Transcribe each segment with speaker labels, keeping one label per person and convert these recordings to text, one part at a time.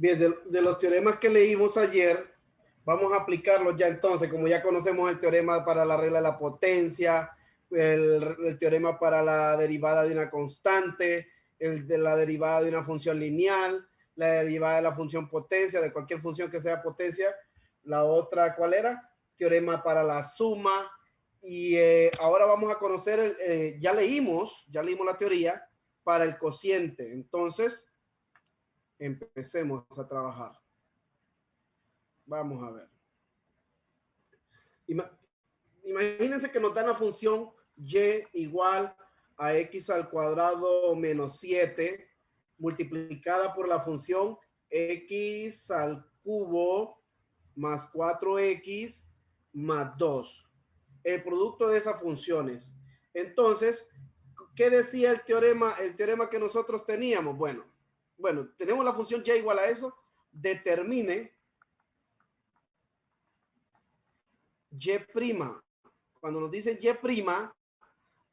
Speaker 1: Bien, de los teoremas que leímos ayer, vamos a aplicarlos ya entonces, como ya conocemos el teorema para la regla de la potencia, el teorema para la derivada de una constante, el de la derivada de una función lineal, la derivada de la función potencia, de cualquier función que sea potencia. La otra, ¿cuál era? Teorema para la suma. Y ahora vamos a conocer, ya leímos la teoría para el cociente. Entonces, empecemos a trabajar. Vamos a ver. Imagínense que nos dan la función y igual a x al cuadrado menos 7 multiplicada por la función x al cubo más 4x más 2. El producto de esas funciones. Entonces, ¿qué decía el teorema? El teorema que nosotros teníamos. Bueno, tenemos la función y igual a eso. Determine y'. Cuando nos dicen y',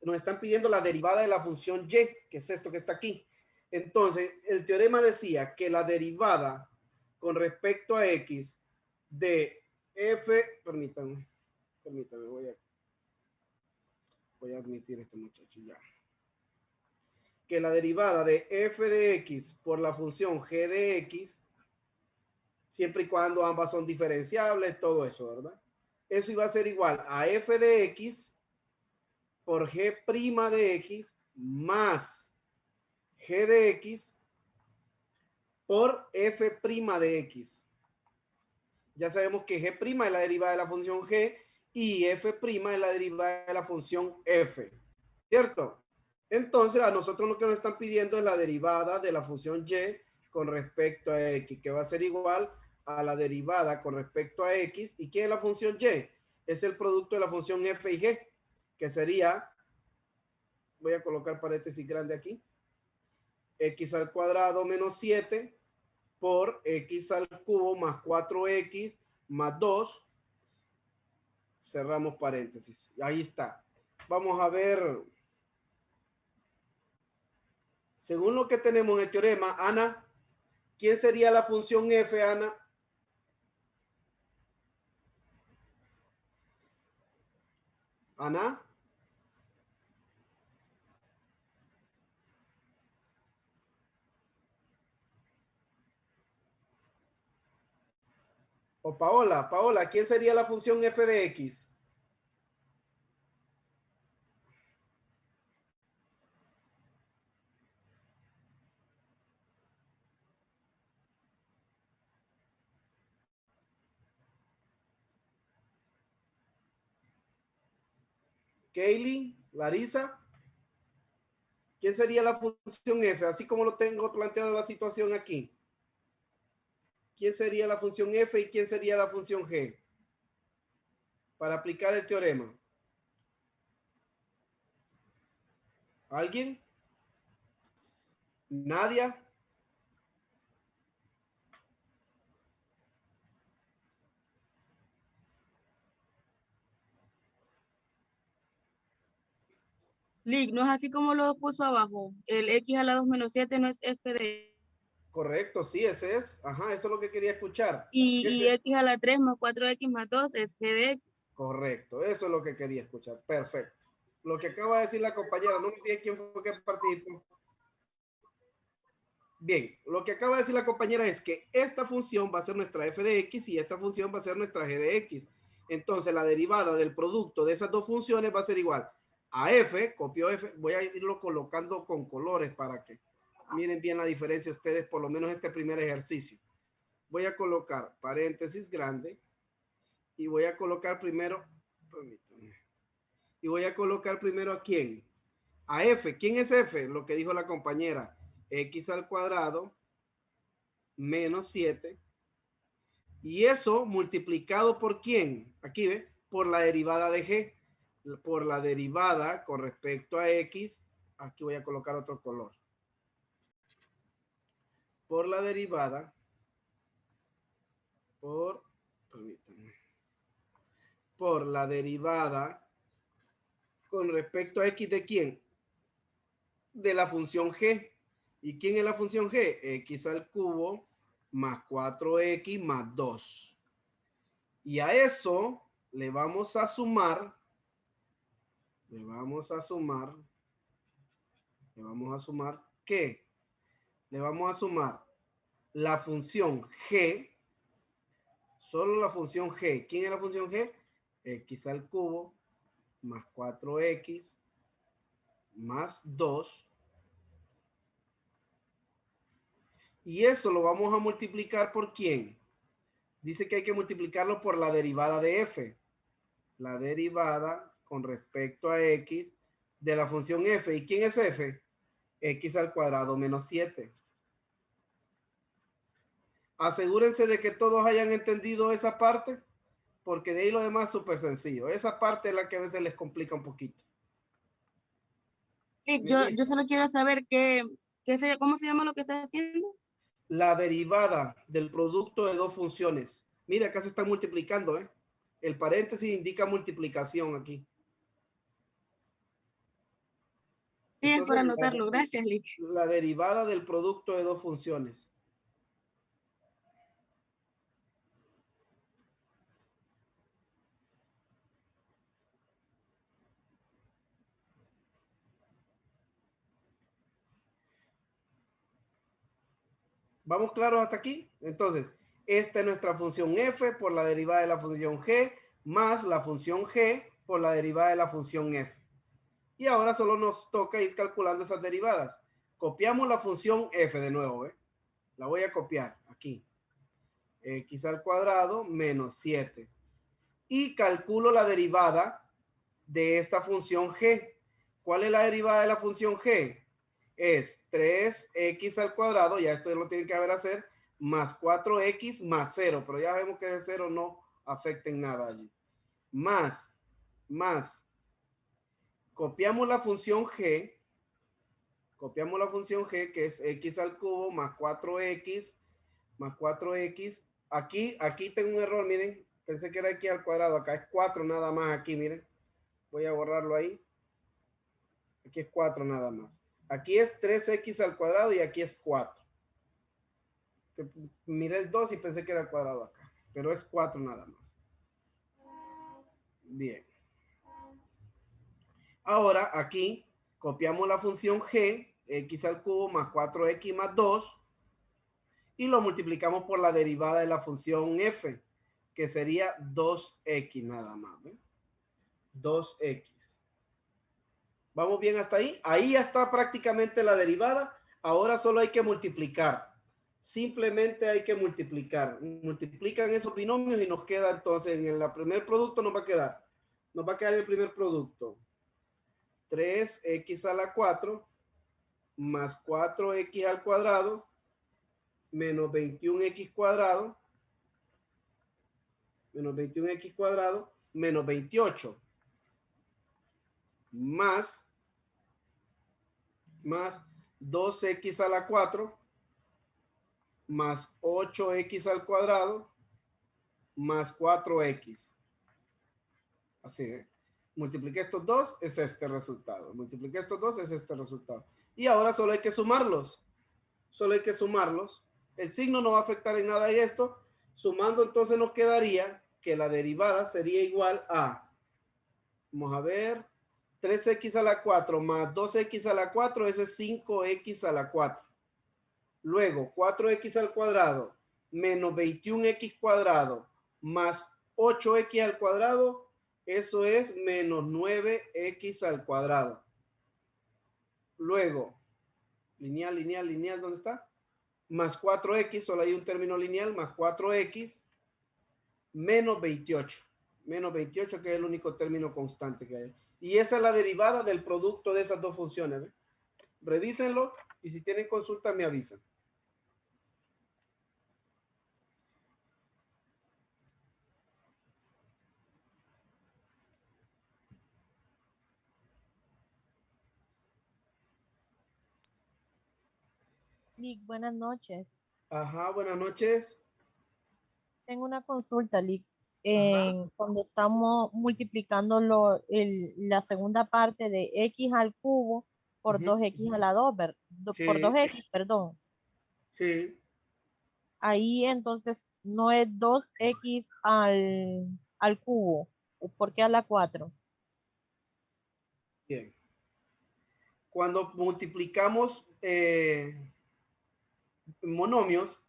Speaker 1: nos están pidiendo la derivada de la función y, que es esto que está aquí. Entonces, el teorema decía que la derivada con respecto a x de f, permítanme, voy a admitir a este muchacho ya. Que la derivada de f de x por la función g de x, siempre y cuando ambas son diferenciables, todo eso, ¿verdad? Eso iba a ser igual a f de x por g' de x más g de x por f' de x. Ya sabemos que g' es la derivada de la función g y f' es la derivada de la función f, ¿cierto? Entonces a nosotros lo que nos están pidiendo es la derivada de la función y con respecto a x, que va a ser igual a la derivada con respecto a x. ¿Y qué es la función y? Es el producto de la función f y g, que sería, voy a colocar paréntesis grande aquí, x al cuadrado menos 7 por x al cubo más 4x más 2. Cerramos paréntesis. Ahí está. Vamos a ver. Según lo que tenemos en el teorema, Ana, ¿quién sería la función f, Ana? Ana. O Paola. Paola, ¿quién sería la función f de x? Kaylee, Larisa. ¿Quién sería la función f? Así como lo tengo planteado la situación aquí. ¿Quién sería la función f y quién sería la función g? Para aplicar el teorema. ¿Alguien? ¿Nadia?
Speaker 2: Lick, no es así como lo puso abajo. El x a la 2 menos 7 no es f de...
Speaker 1: Correcto, sí, ese es. Ajá, eso es lo que quería escuchar.
Speaker 2: Y x a la 3 más 4x más 2 es g de x.
Speaker 1: Correcto, eso es lo que quería escuchar. Perfecto. Lo que acaba de decir la compañera, no me piden quién fue que participó. Bien, lo que acaba de decir la compañera es que esta función va a ser nuestra f de x y esta función va a ser nuestra g de x. Entonces, la derivada del producto de esas dos funciones va a ser igual a f, copio f, voy a irlo colocando con colores para que miren bien la diferencia ustedes, por lo menos este primer ejercicio. Voy a colocar paréntesis grande y voy a colocar primero, permítanme, y voy a colocar primero a quién, a f. ¿Quién es f? Lo que dijo la compañera, x al cuadrado menos 7, y eso multiplicado por quién, aquí ve, por la derivada de g, por la derivada con respecto a x. Aquí voy a colocar otro color, por la derivada por, permítanme, por la derivada con respecto a x de quién, de la función g. ¿Y quién es la función g? X al cubo más 4x más 2. Y a eso le vamos a sumar, ¿qué? Le vamos a sumar la función g, solo la función g. ¿Quién es la función g? X al cubo más 4x más 2. Y eso lo vamos a multiplicar por ¿quién? Dice que hay que multiplicarlo por la derivada de f. La derivada con respecto a x de la función f. ¿Y quién es f? X al cuadrado menos 7. Asegúrense de que todos hayan entendido esa parte, porque de ahí lo demás es súper sencillo. Esa parte es la que a veces les complica un poquito.
Speaker 2: Lick, yo solo quiero saber cómo se llama lo que estás haciendo.
Speaker 1: La derivada del producto de dos funciones. Mira, acá se está multiplicando, ¿eh? El paréntesis indica multiplicación aquí.
Speaker 2: Sí, es
Speaker 1: Entonces,
Speaker 2: para anotarlo. Gracias, Lick.
Speaker 1: la derivada del producto de dos funciones. ¿Vamos claros hasta aquí? Entonces, esta es nuestra función f por la derivada de la función g más la función g por la derivada de la función f. Y ahora solo nos toca ir calculando esas derivadas. Copiamos la función f de nuevo, ¿eh? La voy a copiar aquí. X al cuadrado menos 7. Y calculo la derivada de esta función g. ¿Cuál es la derivada de la función g? Es 3x al cuadrado, ya esto lo tienen que haber hacer, más 4x más 0, pero ya vemos que de 0 no afecta en nada allí. Más, copiamos la función g, que es x al cubo más 4x más 4x. Aquí tengo un error, miren, pensé que era x al cuadrado, acá es 4 nada más aquí, miren. Voy a borrarlo ahí. Aquí es 4 nada más. Aquí es 3x al cuadrado y aquí es 4. Miré el 2 y pensé que era el cuadrado acá, pero es 4 nada más. Bien. Ahora aquí copiamos la función g, x al cubo más 4x más 2, y lo multiplicamos por la derivada de la función f, que sería 2x nada más. ¿Ven? 2x. ¿Vamos bien hasta ahí? Ahí ya está prácticamente la derivada. Ahora solo hay que multiplicar. Simplemente hay que multiplicar. Multiplican esos binomios y nos queda entonces en el primer producto nos va a quedar el primer producto. 3x a la 4 más 4x al cuadrado menos 21x cuadrado menos 28 más 2x a la 4 más 8x al cuadrado más 4x. Así es. Multipliqué estos dos, es este resultado. Multipliqué estos dos, es este resultado. Y ahora solo hay que sumarlos. El signo no va a afectar en nada en esto. Sumando, entonces nos quedaría que la derivada sería igual a, vamos a ver, 3x a la 4 más 2x a la 4, eso es 5x a la 4. Luego, 4x al cuadrado menos 21x cuadrado más 8x al cuadrado, eso es menos 9x al cuadrado. Luego, lineal, ¿dónde está? Más 4x, solo hay un término lineal, más 4x, menos 28. Menos 28, que es el único término constante que hay. Y esa es la derivada del producto de esas dos funciones. ¿Ve? Revísenlo y si tienen consulta me avisan.
Speaker 3: Lick, buenas noches.
Speaker 1: Ajá, buenas noches.
Speaker 3: Tengo una consulta, Lick.
Speaker 1: Ajá.
Speaker 3: Cuando estamos multiplicando la segunda parte de x al cubo por
Speaker 1: Uh-huh.
Speaker 3: 2x a la 2, por
Speaker 1: Sí,
Speaker 3: 2x, perdón.
Speaker 1: sí.
Speaker 3: ahí entonces no es 2x al cubo. ¿Por qué a la 4?
Speaker 1: Bien. Cuando multiplicamos monomios,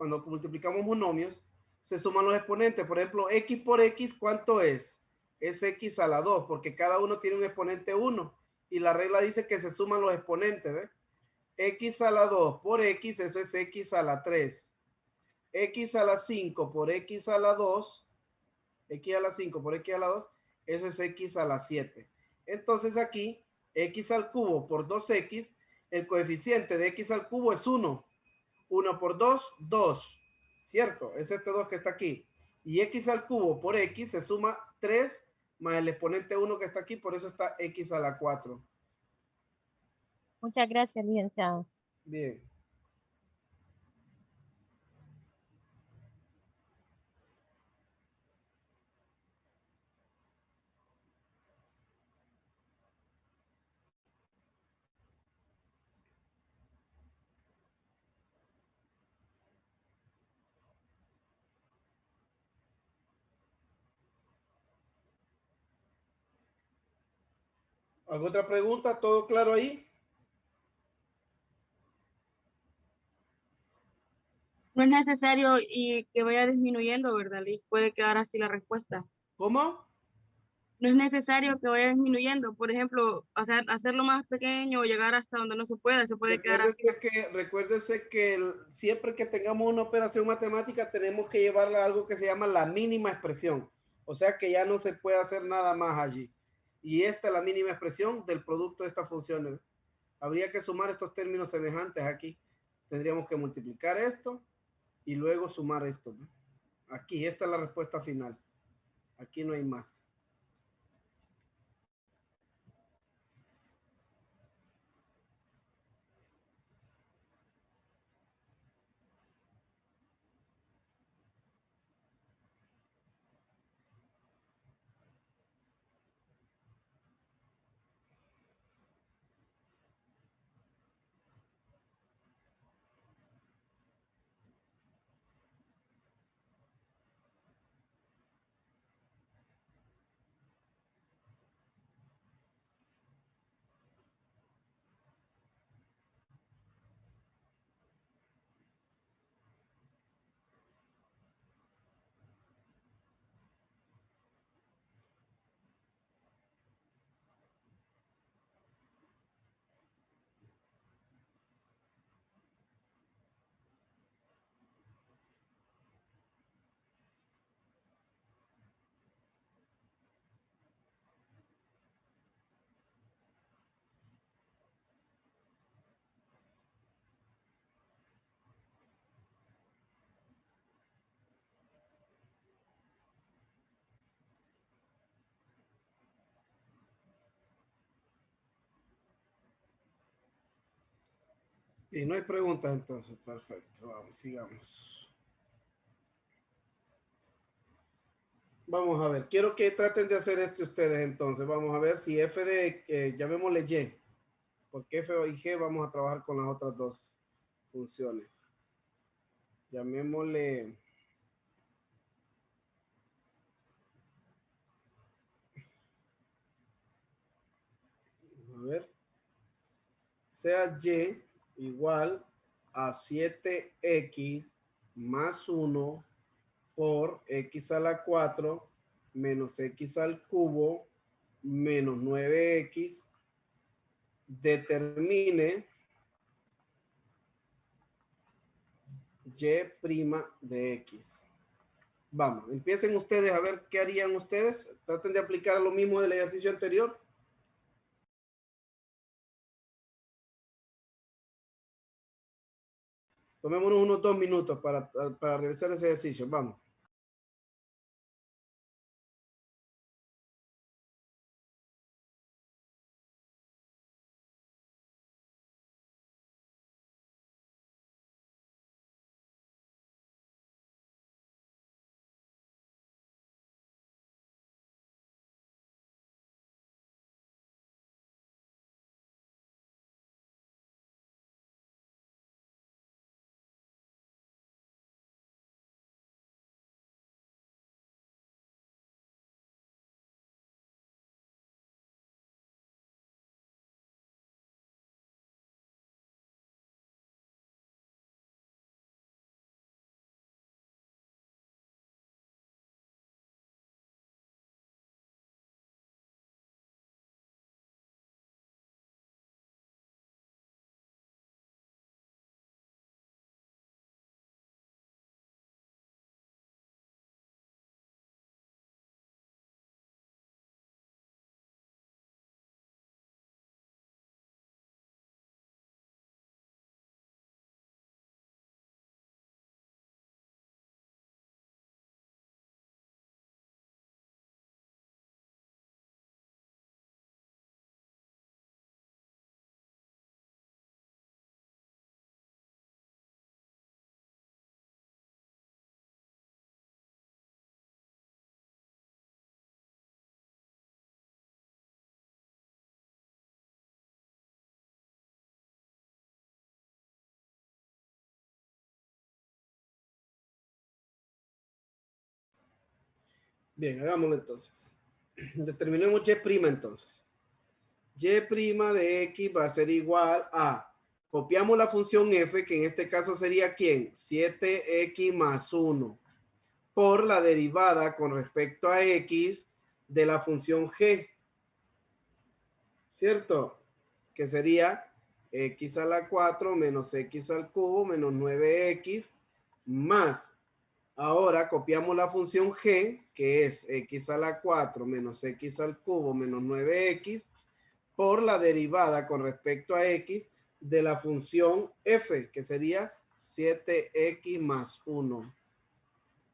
Speaker 1: se suman los exponentes. Por ejemplo, x por x, ¿cuánto es? Es x a la 2, porque cada uno tiene un exponente 1. Y la regla dice que se suman los exponentes, ¿ves? X a la 2 por x, eso es x a la 3. X a la 5 por x a la 2, x a la 5 por x a la 2, eso es x a la 7. Entonces aquí, x al cubo por 2x, el coeficiente de x al cubo es 1. 1 por 2, 2. ¿Cierto? Es este 2 que está aquí. Y x al cubo por x se suma 3 más el exponente 1 que está aquí, por eso está x a la 4.
Speaker 3: Muchas gracias, licenciado.
Speaker 1: Bien. ¿Alguna otra pregunta? ¿Todo claro ahí?
Speaker 2: No es necesario y que vaya disminuyendo, ¿verdad, Lick? Puede quedar así la respuesta.
Speaker 1: ¿Cómo?
Speaker 2: No es necesario que vaya disminuyendo. Por ejemplo, hacerlo más pequeño o llegar hasta donde no se pueda. Se puede quedar así.
Speaker 1: Recuérdese que siempre que tengamos una operación matemática tenemos que llevarla a algo que se llama la mínima expresión. O sea que ya no se puede hacer nada más allí. Y esta es la mínima expresión del producto de estas funciones. Habría que sumar estos términos semejantes aquí. Tendríamos que multiplicar esto y luego sumar esto. Aquí, esta es la respuesta final. Aquí no hay más. Y no hay preguntas entonces. Perfecto. Vamos, sigamos. Vamos a ver. Quiero que traten de hacer esto ustedes entonces. Vamos a ver si f de, llamémosle y. Porque f y g vamos a trabajar con las otras dos funciones. Llamémosle... A ver. Sea y igual a 7x más 1 por x a la 4 menos x al cubo menos 9x, determine y' de x. Vamos, empiecen ustedes a ver qué harían ustedes. Traten de aplicar lo mismo del ejercicio anterior. Tomémonos unos 2 minutos para realizar ese ejercicio. Vamos. Bien, hagámoslo entonces. Determinemos Y' entonces. Y' de X va a ser igual a, copiamos la función F, que en este caso sería ¿quién? 7X más 1, por la derivada con respecto a X de la función G, ¿cierto? Que sería X a la 4 menos X al cubo menos 9X más. Ahora copiamos la función G, que es X a la 4 menos X al cubo menos 9X, por la derivada con respecto a X de la función F, que sería 7X más 1.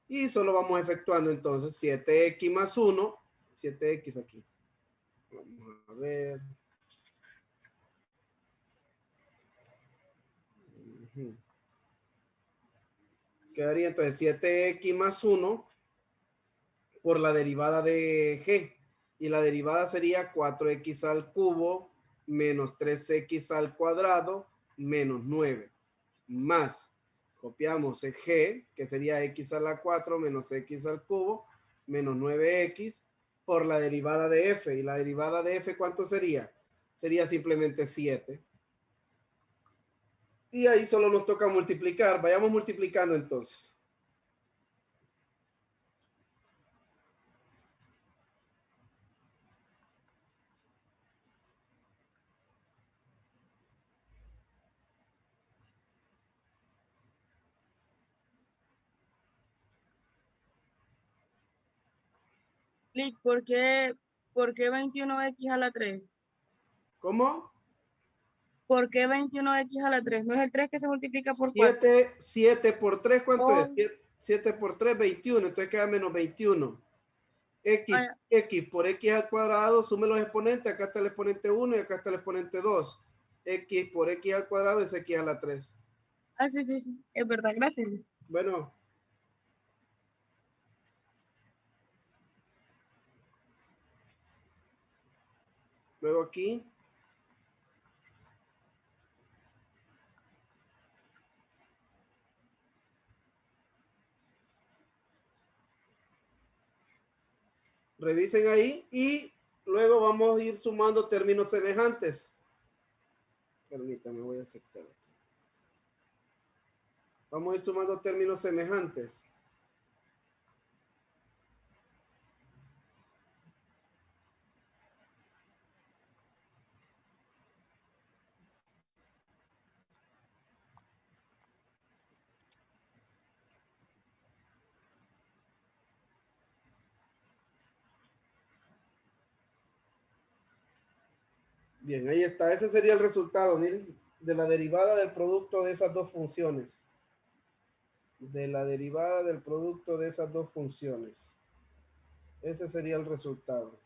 Speaker 1: Y solo vamos efectuando entonces 7X más 1, 7X aquí. Vamos a ver. Quedaría entonces 7X más 1 por la derivada de G. Y la derivada sería 4X al cubo menos 3X al cuadrado menos 9. Más, copiamos el G, que sería X a la 4 menos X al cubo menos 9X por la derivada de F. Y la derivada de F, ¿cuánto sería? Sería simplemente 7. Y ahí solo nos toca multiplicar. Vayamos multiplicando entonces.
Speaker 2: Clic, ¿por qué 21X a la 3?
Speaker 1: ¿Cómo?
Speaker 2: ¿Por qué 21X a la 3? ¿No es el 3 que se multiplica por 4?
Speaker 1: 7 por 3, ¿cuánto
Speaker 2: Oh,
Speaker 1: es? 7 por 3, 21. Entonces queda menos 21. X,
Speaker 2: ah,
Speaker 1: X por X al cuadrado, sume los exponentes. Acá está el exponente 1 y acá está el exponente 2. X por X al cuadrado es X a la 3.
Speaker 2: sí, sí, sí, es verdad, gracias.
Speaker 1: Bueno. Luego aquí. Revisen ahí y luego vamos a ir sumando términos semejantes. Permítame, voy a aceptar esto. Vamos a ir sumando términos semejantes. Bien, ahí está. Ese sería el resultado, miren, de la derivada del producto de esas dos funciones. De la derivada del producto de esas dos funciones. Ese sería el resultado.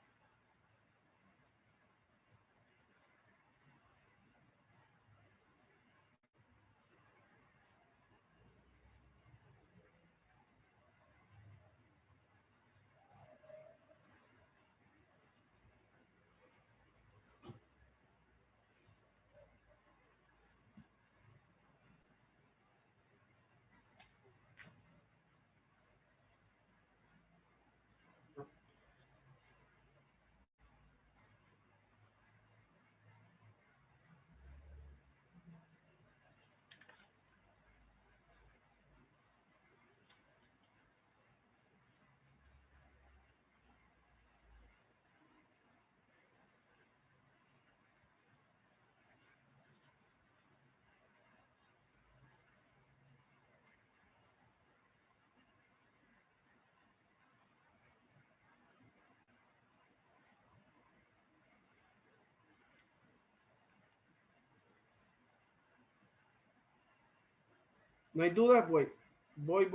Speaker 1: No hay dudas, voy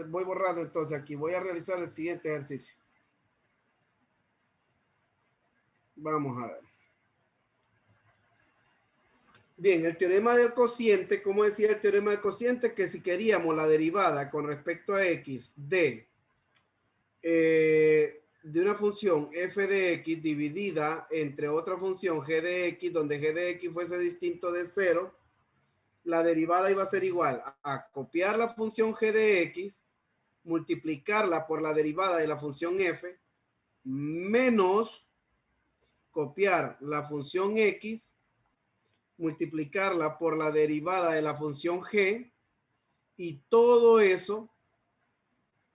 Speaker 1: borrando entonces aquí. Voy a realizar el siguiente ejercicio. Vamos a ver. Bien, el teorema del cociente, ¿cómo decía el teorema del cociente? Que si queríamos la derivada con respecto a x de una función f de x dividida entre otra función g de x, donde g de x fuese distinto de 0, la derivada iba a ser igual a copiar la función g de x multiplicarla por la derivada de la función f, menos copiar la función x, multiplicarla por la derivada de la función g, y todo eso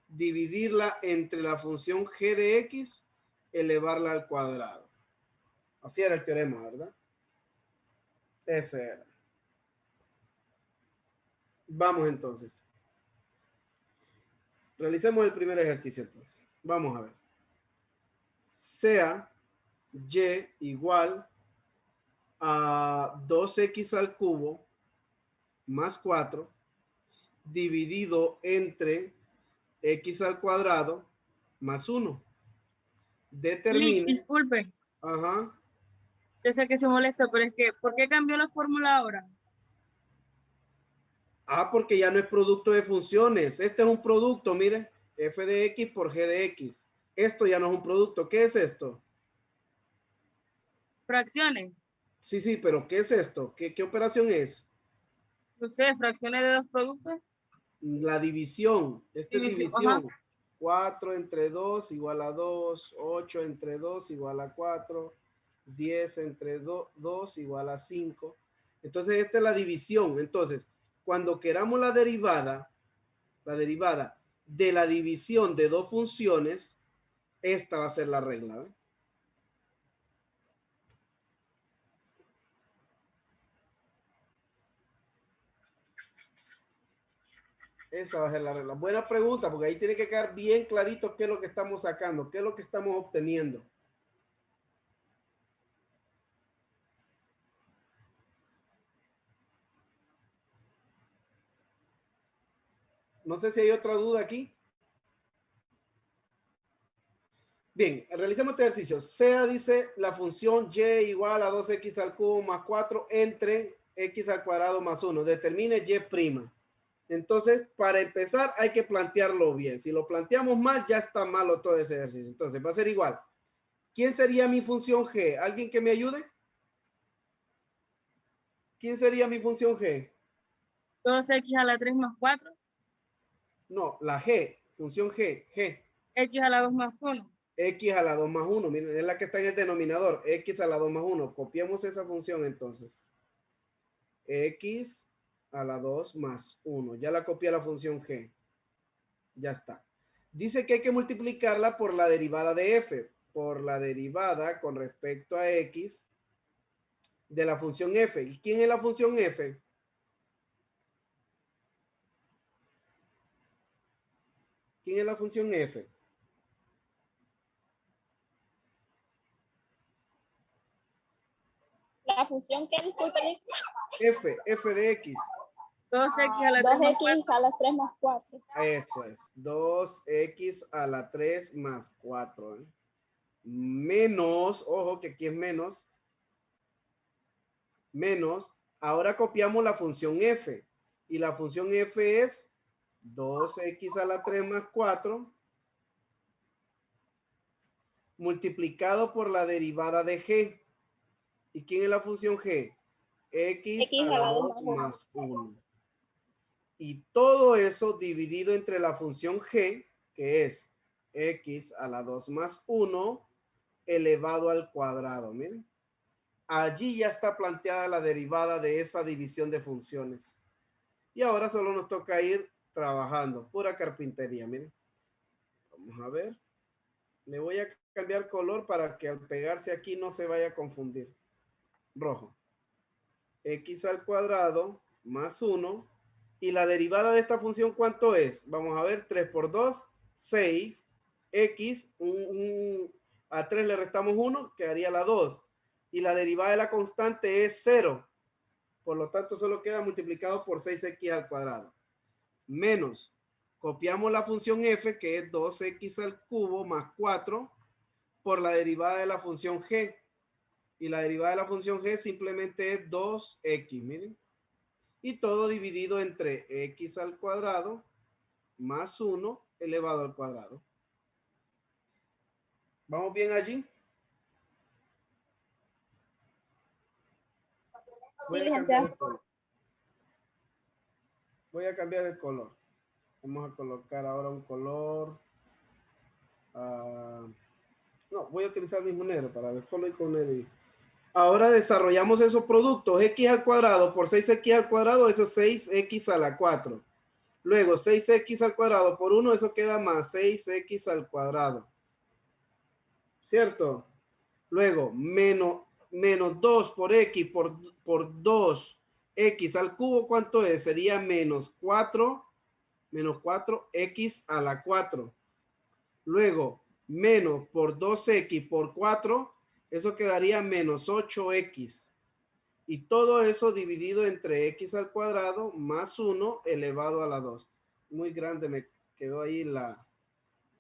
Speaker 1: dividirla entre la función g de x, elevarla al cuadrado. Así era el teorema, ¿verdad? Ese era. Vamos entonces. Realicemos el primer ejercicio entonces. Vamos a ver. Sea y igual a 2x al cubo más 4 dividido entre x al cuadrado más 1. Determine.
Speaker 2: Disculpe.
Speaker 1: Ajá.
Speaker 2: Yo sé que se molesta, pero es que, ¿por qué cambió la fórmula ahora?
Speaker 1: Porque ya no es producto de funciones. Este es un producto, mire. F de x por g de x. Esto ya no es un producto. ¿Qué es esto?
Speaker 2: Fracciones.
Speaker 1: Sí, sí, pero ¿qué es esto? ¿Qué operación es?
Speaker 2: No sé, fracciones de dos productos.
Speaker 1: La división. Esta es división.
Speaker 2: Ajá.
Speaker 1: 4 entre 2 igual a 2. 8 entre 2 igual a 4. 10 entre 2 igual a 5. Entonces, esta es la división. Entonces, cuando queramos la derivada de la división de dos funciones, esta va a ser la regla. ¿Ve? Esa va a ser la regla. Buena pregunta, porque ahí tiene que quedar bien clarito qué es lo que estamos sacando, qué es lo que estamos obteniendo. No sé si hay otra duda aquí. Bien, realicemos este ejercicio. Sea, dice, la función y igual a 2x al cubo más 4 entre x al cuadrado más 1. Determine y'. Entonces, para empezar, hay que plantearlo bien. Si lo planteamos mal, ya está malo todo ese ejercicio. Entonces, va a ser igual. ¿Quién sería mi función g? ¿Alguien que me ayude? ¿Quién sería mi función g?
Speaker 2: 2x a la 3 más 4.
Speaker 1: No, la g, función g.
Speaker 2: X a la 2 más 1.
Speaker 1: X a la 2 más 1. Miren, es la que está en el denominador. X a la 2 más 1. Copiemos esa función entonces. X a la 2 más 1. Ya la copié a la función g. Ya está. Dice que hay que multiplicarla por la derivada de f. Por la derivada con respecto a x de la función f. ¿Y quién es la función f? ¿Quién es la función f?
Speaker 4: La función que, disculpen,
Speaker 1: F de x.
Speaker 2: 2x a la 3 más 4.
Speaker 4: 2x a las 3 más 4.
Speaker 1: Eso es. 2x a la 3 más 4. Menos, ojo que aquí es menos. Menos. Ahora copiamos la función f. Y la función f es 2x a la 3 más 4 multiplicado por la derivada de g. ¿Y quién es la función g? X a la 2 más 1. Y todo eso dividido entre la función g, que es x a la 2 más 1 elevado al cuadrado. Miren. Allí ya está planteada la derivada de esa división de funciones. Y ahora solo nos toca ir trabajando. Pura carpintería, miren. Vamos a ver. Le voy a cambiar color para que al pegarse aquí no se vaya a confundir. Rojo. X al cuadrado más 1. Y la derivada de esta función, ¿cuánto es? Vamos a ver, 3 por 2, 6. X, a 3 le restamos 1, quedaría la 2. Y la derivada de la constante es 0. Por lo tanto, solo queda multiplicado por 6x al cuadrado. Menos, copiamos la función f, que es 2x al cubo más 4, por la derivada de la función g. Y la derivada de la función g simplemente es 2x, miren. Y todo dividido entre x al cuadrado más 1 elevado al cuadrado. ¿Vamos bien allí?
Speaker 4: Sí, licenciado.
Speaker 1: Voy a cambiar el color. Vamos a colocar ahora un color. No, voy a utilizar el mismo negro para dejarlo ir con negro. Ahora desarrollamos esos productos. X al cuadrado por 6x al cuadrado, eso es 6x a la 4. Luego 6x al cuadrado por 1, eso queda más 6x al cuadrado. ¿Cierto? Luego menos 2 por x por 2x al cubo, ¿cuánto es? Sería menos 4x a la 4. Luego, menos por 2x por 4, eso quedaría menos 8x. Y todo eso dividido entre x al cuadrado más 1 elevado a la 2. Muy grande me quedó ahí la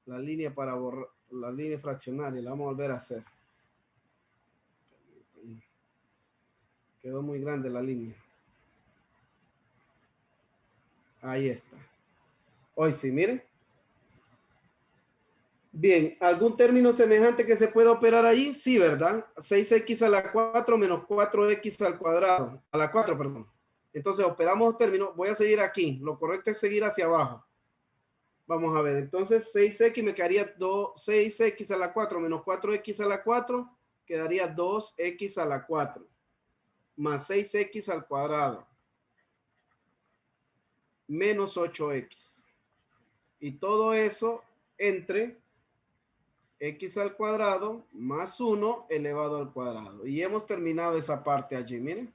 Speaker 1: línea para borrar, la línea fraccionaria. La vamos a volver a hacer. Quedó muy grande la línea. Ahí está. Hoy sí, miren. Bien, ¿algún término semejante que se pueda operar ahí? Sí, ¿verdad? 6x a la 4 menos 4x al cuadrado. A la 4, perdón. Entonces, operamos términos. Voy a seguir aquí. Lo correcto es seguir hacia abajo. Vamos a ver. Entonces, 6x me quedaría 6x a la 4 menos 4x a la 4. Quedaría 2x a la 4. Más 6x al cuadrado. Menos 8x. Y todo eso entre x al cuadrado más 1 elevado al cuadrado. Y hemos terminado esa parte allí, miren.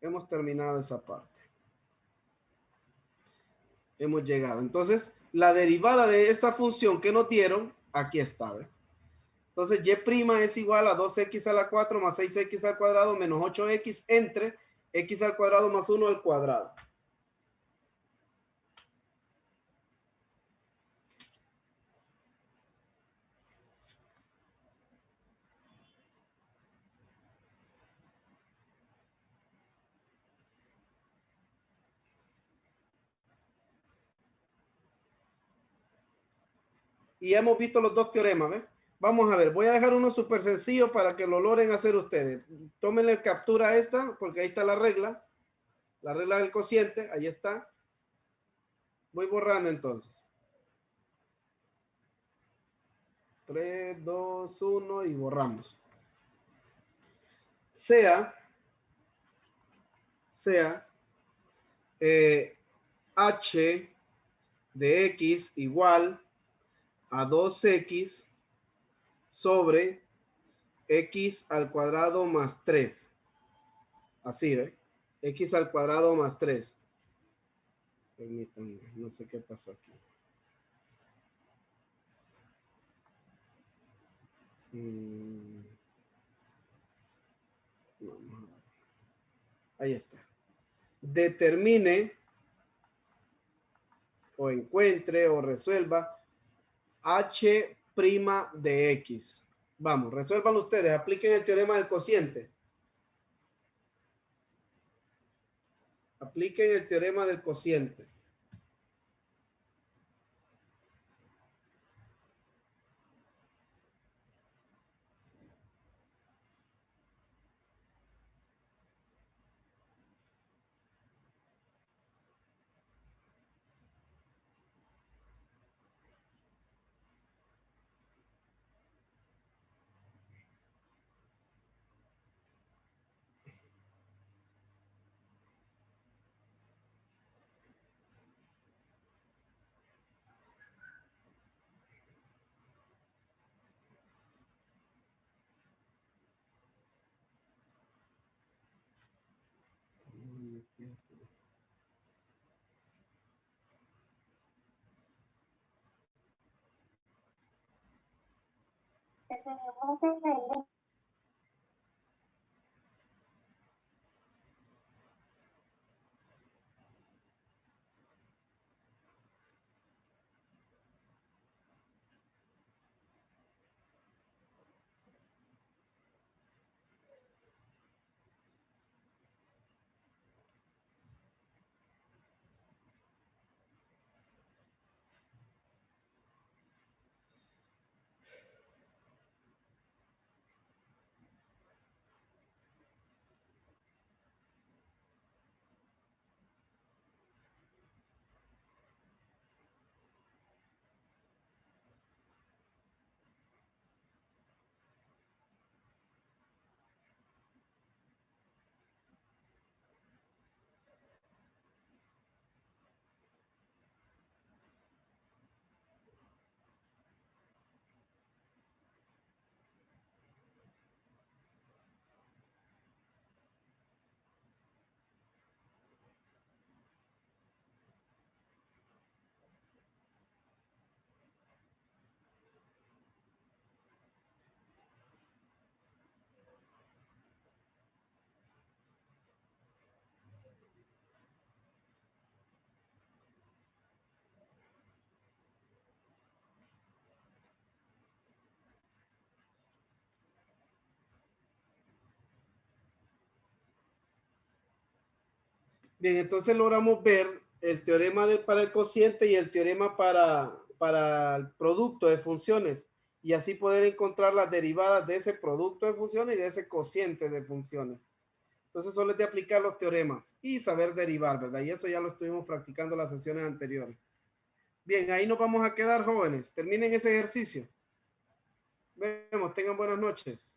Speaker 1: Hemos terminado esa parte. Hemos llegado. Entonces, la derivada de esa función que nos dieron, aquí está. ¿Ve? Entonces, y' es igual a 2x a la 4 más 6x al cuadrado menos 8x entre x al cuadrado más 1 al cuadrado. Y hemos visto los dos teoremas, ¿ves? Vamos a ver, voy a dejar uno súper sencillo para que lo logren hacer ustedes. Tómenle captura a esta, porque ahí está la regla del cociente, ahí está. Voy borrando entonces. 3, 2, 1 y borramos. Sea h de x igual a 2x sobre x al cuadrado más 3. Así, ¿ve? X al cuadrado más 3. Permítanme, no sé qué pasó aquí. Ahí está. Determine o encuentre o resuelva h' de x. Vamos, resuelvan ustedes, apliquen el teorema del cociente. Apliquen el teorema del cociente. Bien, entonces logramos ver el teorema para el cociente y el teorema para el producto de funciones y así poder encontrar las derivadas de ese producto de funciones y de ese cociente de funciones. Entonces solo es de aplicar los teoremas y saber derivar, ¿verdad? Y eso ya lo estuvimos practicando en las sesiones anteriores. Bien, ahí nos vamos a quedar, jóvenes. Terminen ese ejercicio. Vemos, tengan buenas noches.